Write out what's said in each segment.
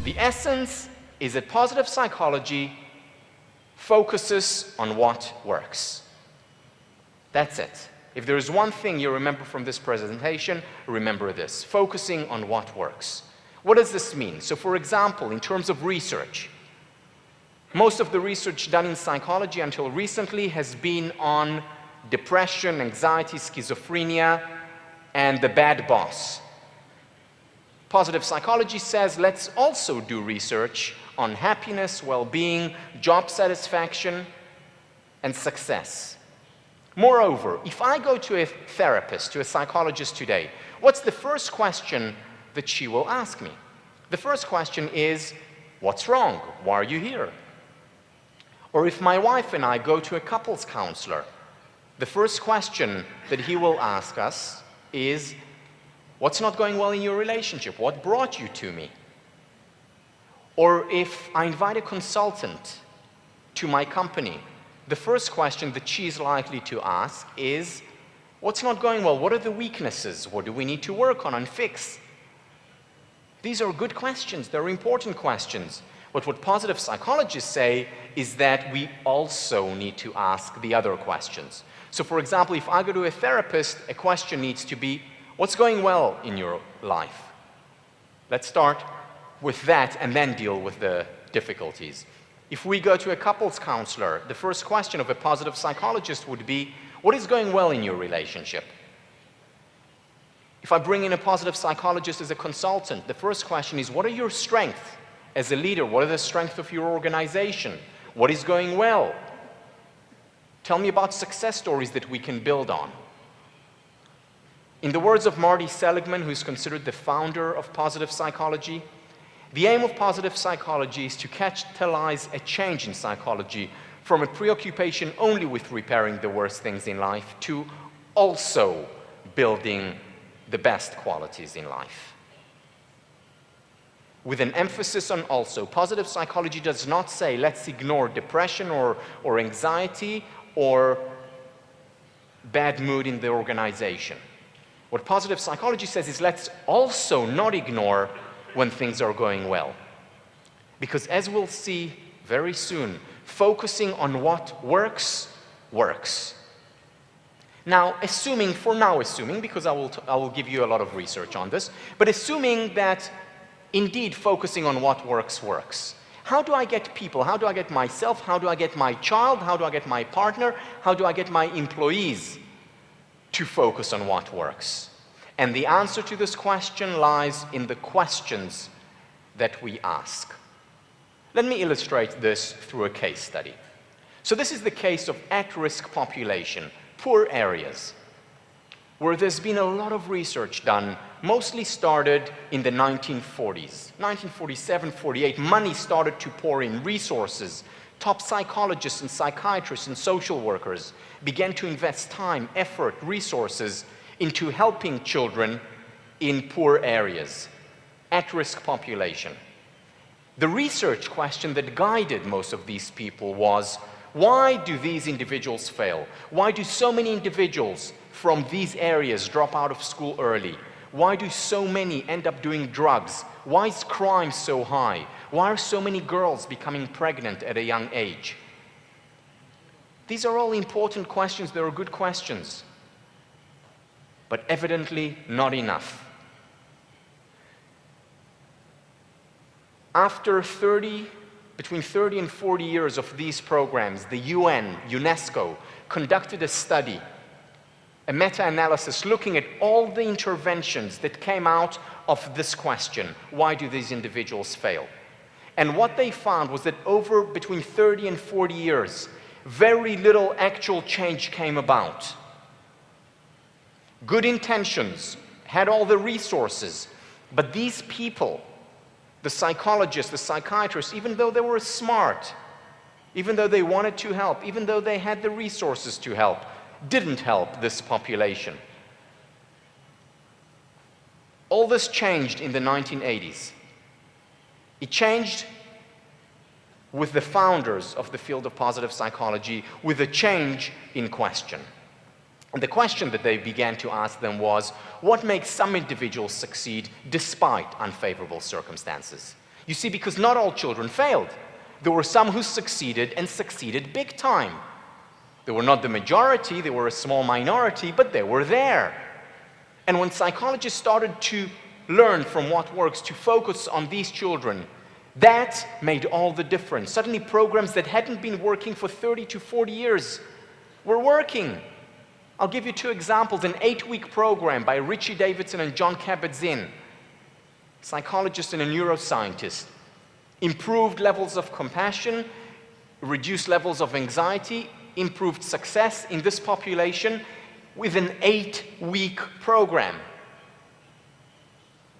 The essence is that positive psychology focuses on what works. That's it. If there is one thing you remember from this presentation, remember this: focusing on what works. What does this mean? So for example, in terms of research, most of the research done in psychology until recently has been on depression, anxiety, schizophrenia, and the bad boss. Positive psychology says let's also do research on happiness, well-being, job satisfaction, and success. Moreover, if I go to a therapist, to a psychologist today, what's the first question that she will ask me? The first question is, what's wrong? Why are you here? Or if my wife and I go to a couples counselor, the first question that he will ask us is, what's not going well in your relationship? What brought you to me? Or if I invite a consultant to my company, the first question that she's likely to ask is, what's not going well? What are the weaknesses? What do we need to work on and fix? These are good questions. They're important questions. But what positive psychologists say is that we also need to ask the other questions. So for example, if I go to a therapist, a question needs to be, what's going well in your life? Let's start with that and then deal with the difficulties. If we go to a couples counselor, the first question of a positive psychologist would be, what is going well in your relationship? If I bring in a positive psychologist as a consultant, the first question is, what are your strengths as a leader? What are the strengths of your organization? What is going well? Tell me about success stories that we can build on. In the words of Marty Seligman, who's considered the founder of positive psychology, the aim of positive psychology is to catalyze a change in psychology from a preoccupation only with repairing the worst things in life to also building the best qualities in life. With an emphasis on also. Positive psychology does not say let's ignore depression or anxiety or bad mood in the organization. What positive psychology says is let's also not ignore when things are going well. Because as we'll see very soon, focusing on what works, works. Now, for now assuming, because I will give you a lot of research on this, but assuming that indeed focusing on what works, works. How do I get people? How do I get myself? How do I get my child? How do I get my partner? How do I get my employees to focus on what works? And the answer to this question lies in the questions that we ask. Let me illustrate this through a case study. So this is the case of at-risk population, poor areas, where there's been a lot of research done, mostly started in the 1940s. 1947, 48, money started to pour in, resources. Top psychologists and psychiatrists and social workers began to invest time, effort, resources into helping children in poor areas, at-risk population. The research question that guided most of these people was, why do these individuals fail? Why do so many individuals from these areas drop out of school early? Why do so many end up doing drugs? Why is crime so high? Why are so many girls becoming pregnant at a young age? These are all important questions. They are good questions, but evidently not enough. After between 30 and 40 years of these programs, the UN, UNESCO, conducted a study, a meta-analysis looking at all the interventions that came out of this question, why do these individuals fail? And what they found was that over between 30 and 40 years, very little actual change came about. Good intentions, had all the resources, but these people, the psychologists, the psychiatrists, even though they were smart, even though they wanted to help, even though they had the resources to help, didn't help this population. All this changed in the 1980s. It changed with the founders of the field of positive psychology, with a change in question. And the question that they began to ask them was, what makes some individuals succeed despite unfavorable circumstances? You see, because not all children failed. There were some who succeeded and succeeded big time. They were not the majority, they were a small minority, but they were there. And when psychologists started to learn from what works, to focus on these children, that made all the difference. Suddenly programs that hadn't been working for 30 to 40 years were working. I'll give you two examples. An 8-week program by Richie Davidson and John Kabat-Zinn, psychologist and a neuroscientist, improved levels of compassion, reduced levels of anxiety, improved success in this population with an 8-week program.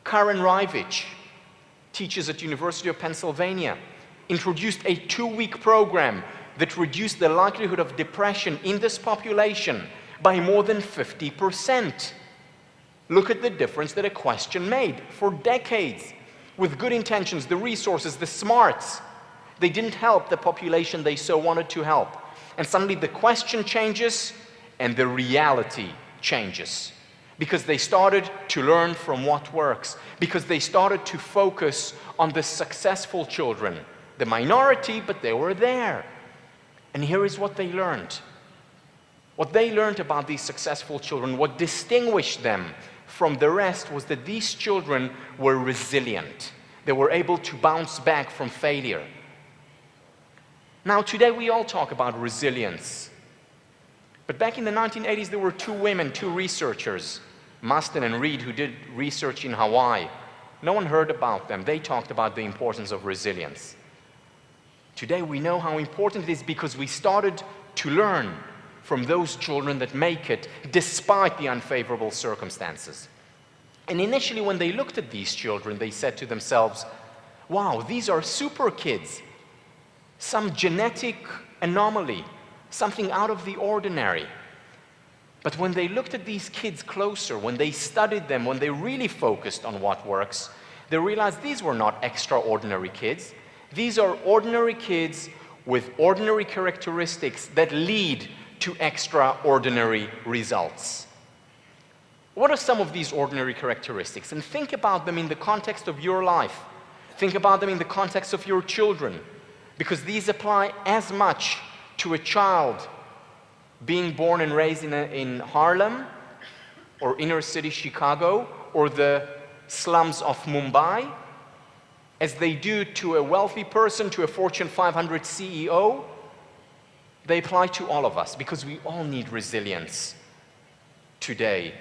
Karen Rivich teaches at University of Pennsylvania, introduced a 2-week program that reduced the likelihood of depression in this population by more than 50%. Look at the difference that a question made. For decades, with good intentions, the resources, the smarts, they didn't help the population they so wanted to help. And suddenly the question changes and the reality changes. Because they started to learn from what works. Because they started to focus on the successful children. The minority, but they were there. And here is what they learned. What they learned about these successful children, what distinguished them from the rest, was that these children were resilient. They were able to bounce back from failure. Now, today we all talk about resilience. But back in the 1980s, there were two women, two researchers, Maston and Reed, who did research in Hawaii. No one heard about them. They talked about the importance of resilience. Today we know how important it is because we started to learn from those children that make it despite the unfavorable circumstances. And initially when they looked at these children, they said to themselves, wow, these are super kids. Some genetic anomaly, something out of the ordinary. But when they looked at these kids closer, when they studied them, when they really focused on what works, they realized these were not extraordinary kids. These are ordinary kids with ordinary characteristics that lead to extraordinary results. What are some of these ordinary characteristics? And think about them in the context of your life. Think about them in the context of your children, because these apply as much to a child being born and raised in Harlem or inner city Chicago or the slums of Mumbai as they do to a wealthy person, to a Fortune 500 CEO. They apply to all of us because we all need resilience today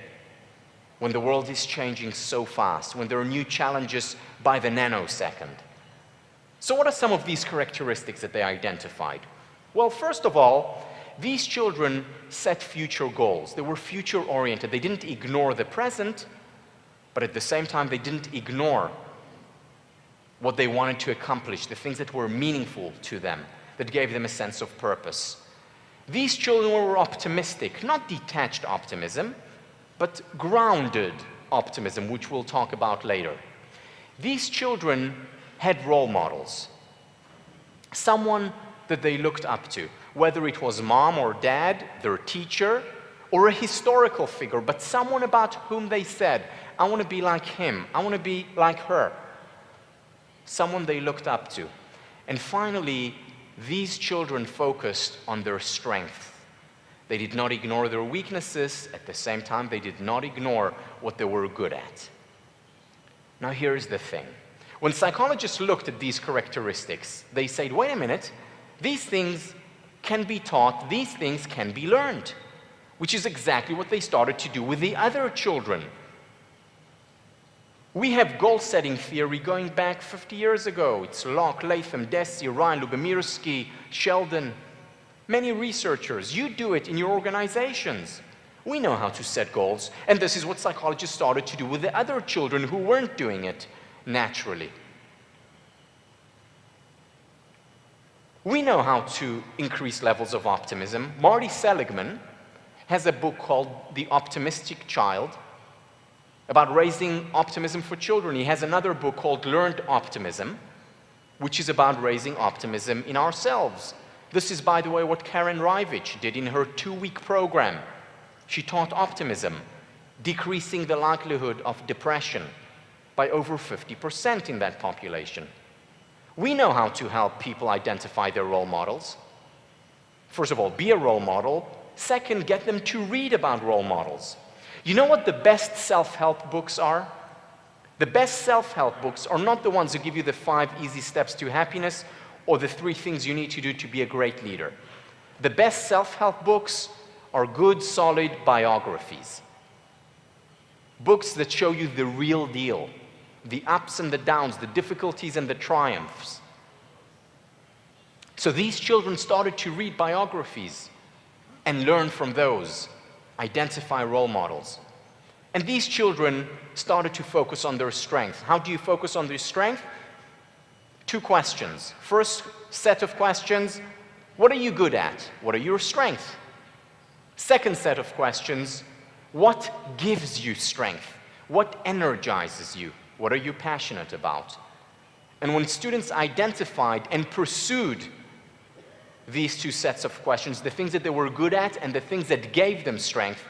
when the world is changing so fast, when there are new challenges by the nanosecond. So what are some of these characteristics that they identified? Well, first of all, these children set future goals. They were future-oriented. They didn't ignore the present, but at the same time, they didn't ignore what they wanted to accomplish, the things that were meaningful to them, that gave them a sense of purpose. These children were optimistic, not detached optimism, but grounded optimism, which we'll talk about later. These children had role models, someone that they looked up to, whether it was mom or dad, their teacher, or a historical figure, but someone about whom they said, I want to be like him, I want to be like her. Someone they looked up to. And finally, these children focused on their strength. They did not ignore their weaknesses. At the same time, they did not ignore what they were good at. Now, here's the thing. When psychologists looked at these characteristics, they said, wait a minute, these things can be taught, these things can be learned, which is exactly what they started to do with the other children. We have goal-setting theory going back 50 years ago. It's Locke, Latham, Deci, Ryan, Lubomirsky, Sheldon, many researchers. You do it in your organizations. We know how to set goals, and this is what psychologists started to do with the other children who weren't doing it naturally. We know how to increase levels of optimism. Marty Seligman has a book called The Optimistic Child, about raising optimism for children. He has another book called Learned Optimism, which is about raising optimism in ourselves. This is, by the way, what Karen Rivich did in her 2-week program. She taught optimism, decreasing the likelihood of depression by over 50% in that population. We know how to help people identify their role models. First of all, be a role model. Second, get them to read about role models. You know what the best self-help books are? The best self-help books are not the ones who give you the 5 easy steps to happiness or the 3 things you need to do to be a great leader. The best self-help books are good, solid biographies. Books that show you the real deal, the ups and the downs, the difficulties and the triumphs. So these children started to read biographies and learn from those, identify role models. And these children started to focus on their strength. How do you focus on their strength? 2 questions. First set of questions, what are you good at? What are your strengths? Second set of questions, what gives you strength? What energizes you? What are you passionate about? And when students identified and pursued these 2 sets of questions, the things that they were good at and the things that gave them strength,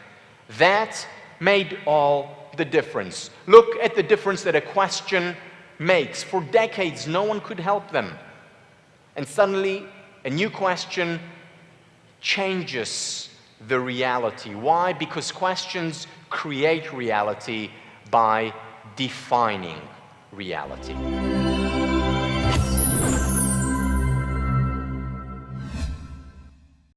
that made all the difference. Look at the difference that a question makes. For decades, no one could help them. And suddenly, a new question changes the reality. Why? Because questions create reality by defining reality.